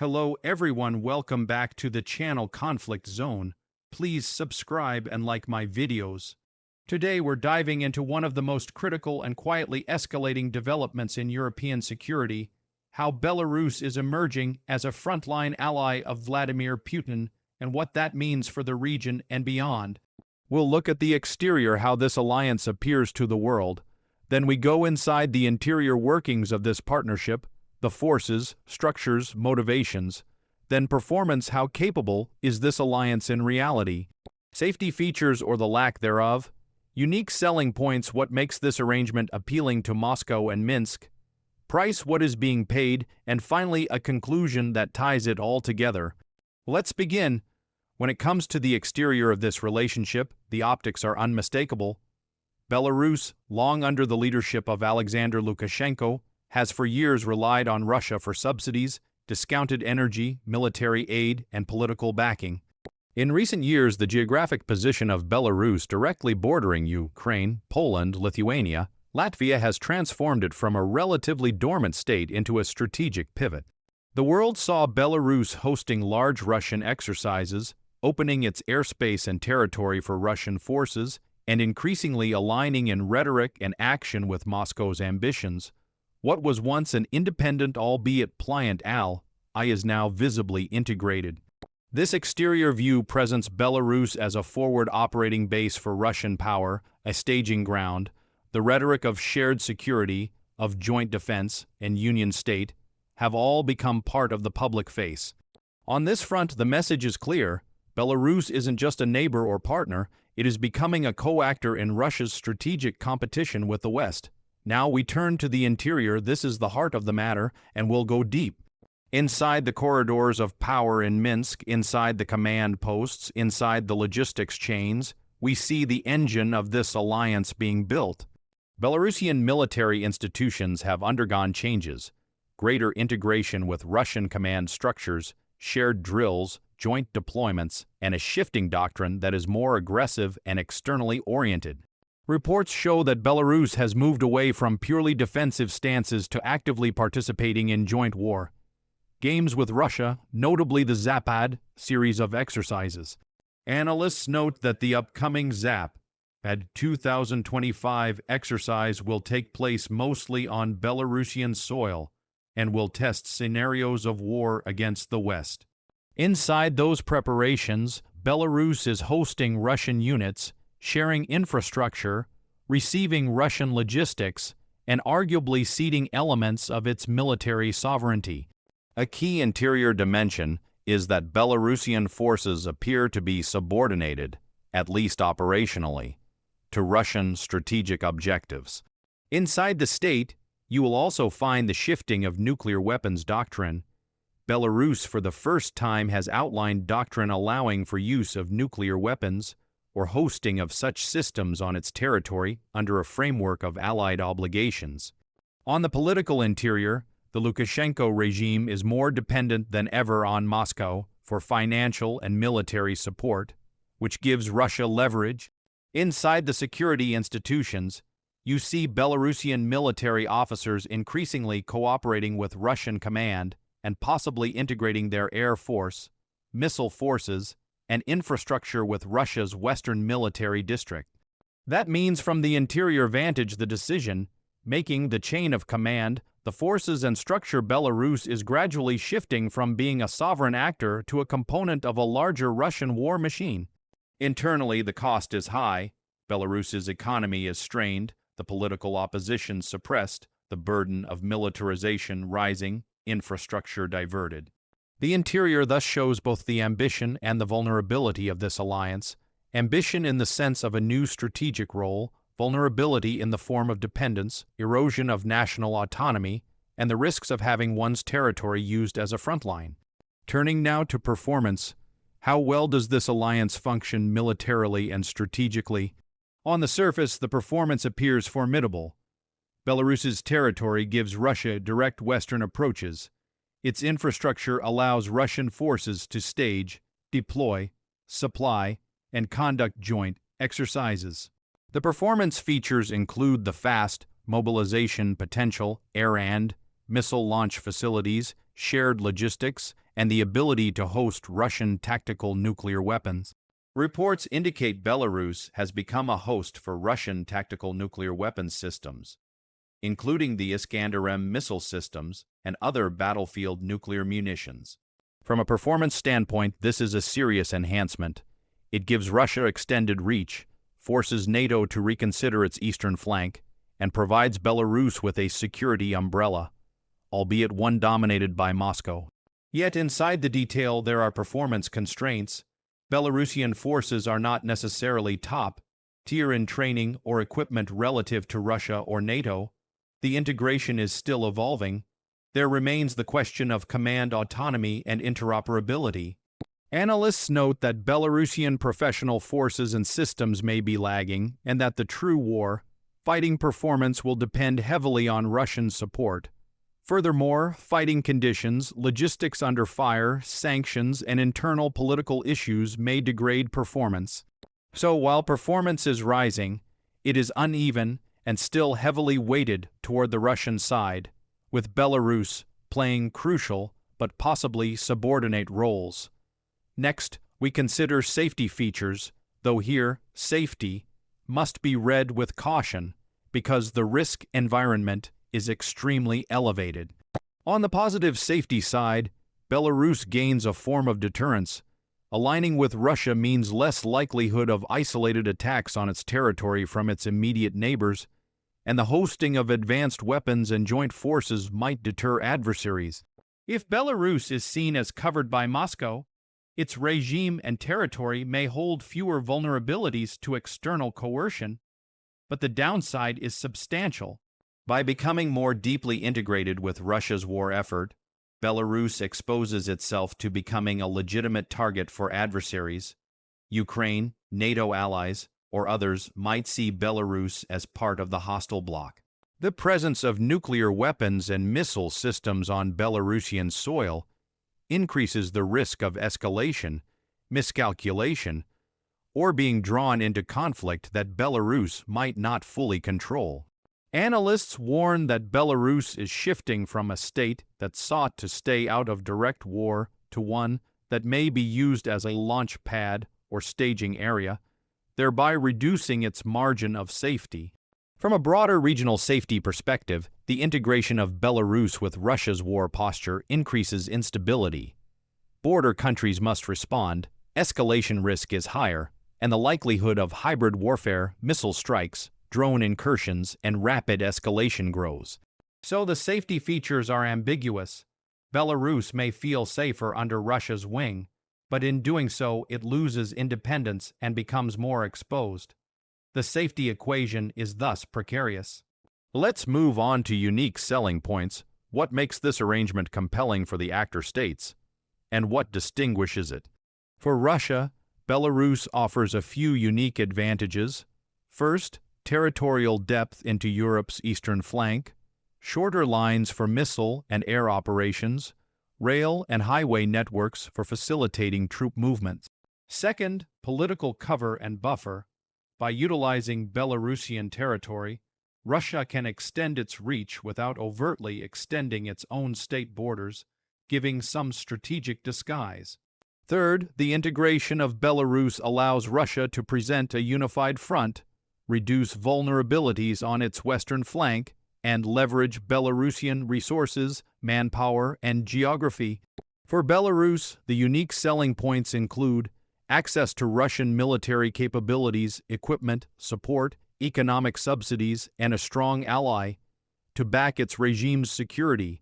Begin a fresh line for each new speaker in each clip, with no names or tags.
Hello everyone, welcome back to the channel Conflict Zone. Please subscribe and like my videos. Today we're diving into one of the most critical and quietly escalating developments in European security, how Belarus is emerging as a frontline ally of Vladimir Putin and what that means for the region and beyond. We'll look at the exterior, how this alliance appears to the world. Then we go inside the interior workings of this partnership, the forces, structures, motivations. Then performance, how capable is this alliance in reality? Safety features or the lack thereof. Unique selling points, what makes this arrangement appealing to Moscow and Minsk. Price, what is being paid, and finally a conclusion that ties it all together. Let's begin. When it comes to the exterior of this relationship, the optics are unmistakable. Belarus, long under the leadership of Alexander Lukashenko, has for years relied on Russia for subsidies, discounted energy, military aid, and political backing. In recent years, the geographic position of Belarus, directly bordering Ukraine, Poland, Lithuania, Latvia, has transformed it from a relatively dormant state into a strategic pivot. The world saw Belarus hosting large Russian exercises, opening its airspace and territory for Russian forces, and increasingly aligning in rhetoric and action with Moscow's ambitions. What was once an independent, albeit pliant ally, is now visibly integrated. This exterior view presents Belarus as a forward operating base for Russian power, a staging ground. The rhetoric of shared security, of joint defense, and union state have all become part of the public face. On this front, the message is clear. Belarus isn't just a neighbor or partner, it is becoming a co-actor in Russia's strategic competition with the West. Now we turn to the interior. This is the heart of the matter, and we'll go deep. Inside the corridors of power in Minsk, inside the command posts, inside the logistics chains, we see the engine of this alliance being built. Belarusian military institutions have undergone changes, greater integration with Russian command structures, shared drills, joint deployments, and a shifting doctrine that is more aggressive and externally oriented. Reports show that Belarus has moved away from purely defensive stances to actively participating in joint war. Games with Russia, notably the Zapad series of exercises. Analysts note that the upcoming Zapad 2025 exercise will take place mostly on Belarusian soil and will test scenarios of war against the West. Inside those preparations, Belarus is hosting Russian units, sharing infrastructure, receiving Russian logistics, and arguably ceding elements of its military sovereignty. A key interior dimension is that Belarusian forces appear to be subordinated, at least operationally, to Russian strategic objectives. Inside the state, you will also find the shifting of nuclear weapons doctrine. Belarus, for the first time, has outlined doctrine allowing for use of nuclear weapons or hosting of such systems on its territory under a framework of allied obligations. On the political interior, the Lukashenko regime is more dependent than ever on Moscow for financial and military support, which gives Russia leverage. Inside the security institutions, you see Belarusian military officers increasingly cooperating with Russian command and possibly integrating their air force, missile forces, and infrastructure with Russia's Western military district. That means from the interior vantage, the decision making, the chain of command, the forces and structure, Belarus is gradually shifting from being a sovereign actor to a component of a larger Russian war machine. Internally, the cost is high. Belarus's economy is strained, the political opposition suppressed, the burden of militarization rising, infrastructure diverted. The interior thus shows both the ambition and the vulnerability of this alliance. Ambition in the sense of a new strategic role, vulnerability in the form of dependence, erosion of national autonomy, and the risks of having one's territory used as a frontline. Turning now to performance, how well does this alliance function militarily and strategically? On the surface, the performance appears formidable. Belarus's territory gives Russia direct Western approaches. Its infrastructure allows Russian forces to stage, deploy, supply, and conduct joint exercises. The performance features include the fast mobilization potential, air and missile launch facilities, shared logistics, and the ability to host Russian tactical nuclear weapons. Reports indicate Belarus has become a host for Russian tactical nuclear weapons systems, including the Iskander-M missile systems and other battlefield nuclear munitions. From a performance standpoint, this is a serious enhancement. It gives Russia extended reach, forces NATO to reconsider its eastern flank, and provides Belarus with a security umbrella, albeit one dominated by Moscow. Yet inside the detail there are performance constraints. Belarusian forces are not necessarily top-tier in training or equipment relative to Russia or NATO. The integration is still evolving. There remains the question of command autonomy and interoperability. Analysts note that Belarusian professional forces and systems may be lagging, and that the true war fighting performance will depend heavily on Russian support. Furthermore, fighting conditions, logistics under fire, sanctions, and internal political issues may degrade performance. So while performance is rising, it is uneven and still heavily weighted toward the Russian side, with Belarus playing crucial but possibly subordinate roles. Next, we consider safety features, though here, safety must be read with caution because the risk environment is extremely elevated. On the positive safety side, Belarus gains a form of deterrence. Aligning with Russia means less likelihood of isolated attacks on its territory from its immediate neighbors, and the hosting of advanced weapons and joint forces might deter adversaries. If Belarus is seen as covered by Moscow, its regime and territory may hold fewer vulnerabilities to external coercion, but the downside is substantial. By becoming more deeply integrated with Russia's war effort, Belarus exposes itself to becoming a legitimate target for adversaries. Ukraine, NATO allies, or others might see Belarus as part of the hostile bloc. The presence of nuclear weapons and missile systems on Belarusian soil increases the risk of escalation, miscalculation, or being drawn into conflict that Belarus might not fully control. Analysts warn that Belarus is shifting from a state that sought to stay out of direct war to one that may be used as a launch pad or staging area, thereby reducing its margin of safety. From a broader regional safety perspective, the integration of Belarus with Russia's war posture increases instability. Border countries must respond, escalation risk is higher, and the likelihood of hybrid warfare, missile strikes, drone incursions, and rapid escalation grows. So the safety features are ambiguous. Belarus may feel safer under Russia's wing, but in doing so it loses independence and becomes more exposed. The safety equation is thus precarious. Let's move on to unique selling points. What makes this arrangement compelling for the actor states, and what distinguishes it? For Russia, Belarus offers a few unique advantages. First, territorial depth into Europe's eastern flank, shorter lines for missile and air operations, rail and highway networks for facilitating troop movements. Second, political cover and buffer. By utilizing Belarusian territory, Russia can extend its reach without overtly extending its own state borders, giving some strategic disguise. Third, the integration of Belarus allows Russia to present a unified front, reduce vulnerabilities on its western flank, and leverage Belarusian resources, manpower, and geography. For Belarus, the unique selling points include access to Russian military capabilities, equipment, support, economic subsidies, and a strong ally to back its regime's security.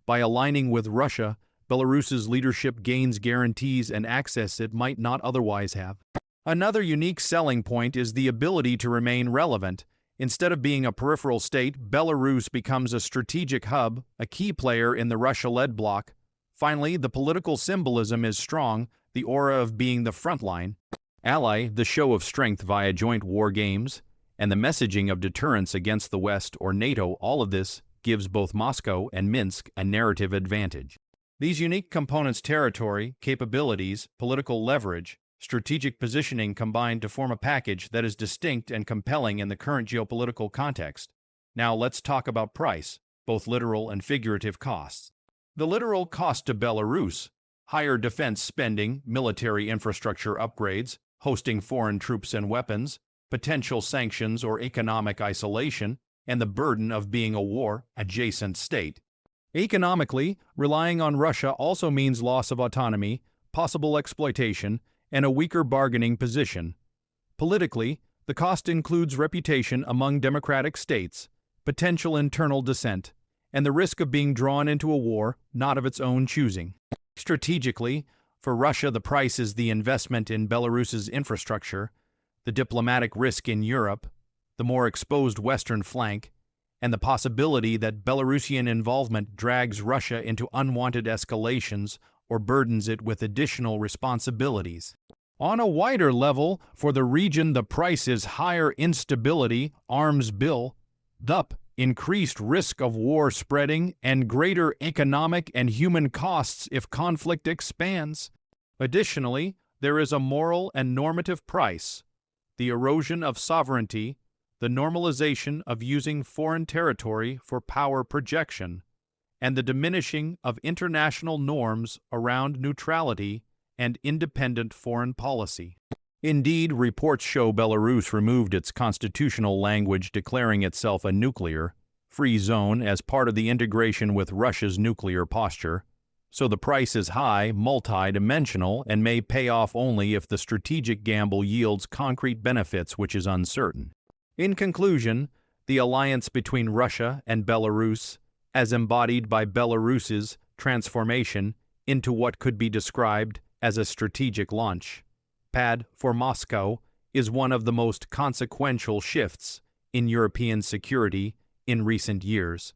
By aligning with Russia, Belarus's leadership gains guarantees and access it might not otherwise have. Another unique selling point is the ability to remain relevant. Instead of being a peripheral state, Belarus becomes a strategic hub, a key player in the Russia-led bloc. Finally, the political symbolism is strong, the aura of being the front line, ally, the show of strength via joint war games, and the messaging of deterrence against the West or NATO. All of this gives both Moscow and Minsk a narrative advantage. These unique components, territory, capabilities, political leverage, strategic positioning, combine to form a package that is distinct and compelling in the current geopolitical context. Now let's talk about price, both literal and figurative costs. The literal cost to Belarus: higher defense spending, military infrastructure upgrades, hosting foreign troops and weapons, potential sanctions or economic isolation, and the burden of being a war-adjacent state. Economically, relying on Russia also means loss of autonomy, possible exploitation, and a weaker bargaining position. Politically, the cost includes reputation among democratic states, potential internal dissent, and the risk of being drawn into a war not of its own choosing. Strategically, for Russia, the price is the investment in Belarus's infrastructure, the diplomatic risk in Europe, the more exposed western flank, and the possibility that Belarusian involvement drags Russia into unwanted escalations or burdens it with additional responsibilities. On a wider level, for the region, the price is higher instability, arms bill, the increased risk of war spreading, and greater economic and human costs if conflict expands. Additionally, there is a moral and normative price: the erosion of sovereignty, the normalization of using foreign territory for power projection, and the diminishing of international norms around neutrality and independent foreign policy. Indeed, reports show Belarus removed its constitutional language declaring itself a nuclear-free zone as part of the integration with Russia's nuclear posture, so the price is high, multi-dimensional, and may pay off only if the strategic gamble yields concrete benefits, which is uncertain. In conclusion, the alliance between Russia and Belarus, as embodied by Belarus's transformation into what could be described as a strategic launch pad for Moscow, is one of the most consequential shifts in European security in recent years.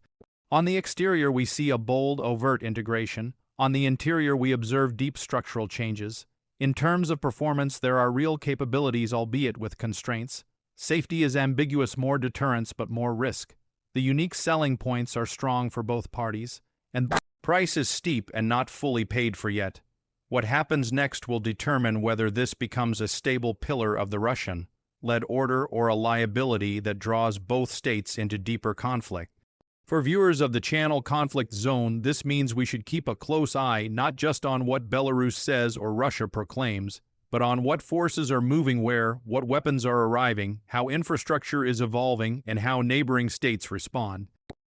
On the exterior, we see a bold, overt integration. On the interior, we observe deep structural changes. In terms of performance, there are real capabilities, albeit with constraints. Safety is ambiguous, more deterrence but more risk. The unique selling points are strong for both parties, and the price is steep and not fully paid for yet. What happens next will determine whether this becomes a stable pillar of the Russian-led order or a liability that draws both states into deeper conflict. For viewers of the channel Conflict Zone, this means we should keep a close eye not just on what Belarus says or Russia proclaims, but on what forces are moving where, what weapons are arriving, how infrastructure is evolving, and how neighboring states respond.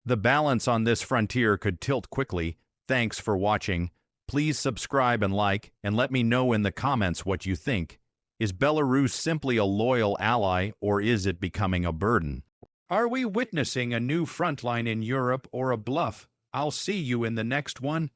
The balance on this frontier could tilt quickly. Thanks for watching. Please subscribe and like, and let me know in the comments what you think. Is Belarus simply a loyal ally, or is it becoming a burden? Are we witnessing a new frontline in Europe or a bluff? I'll see you in the next one.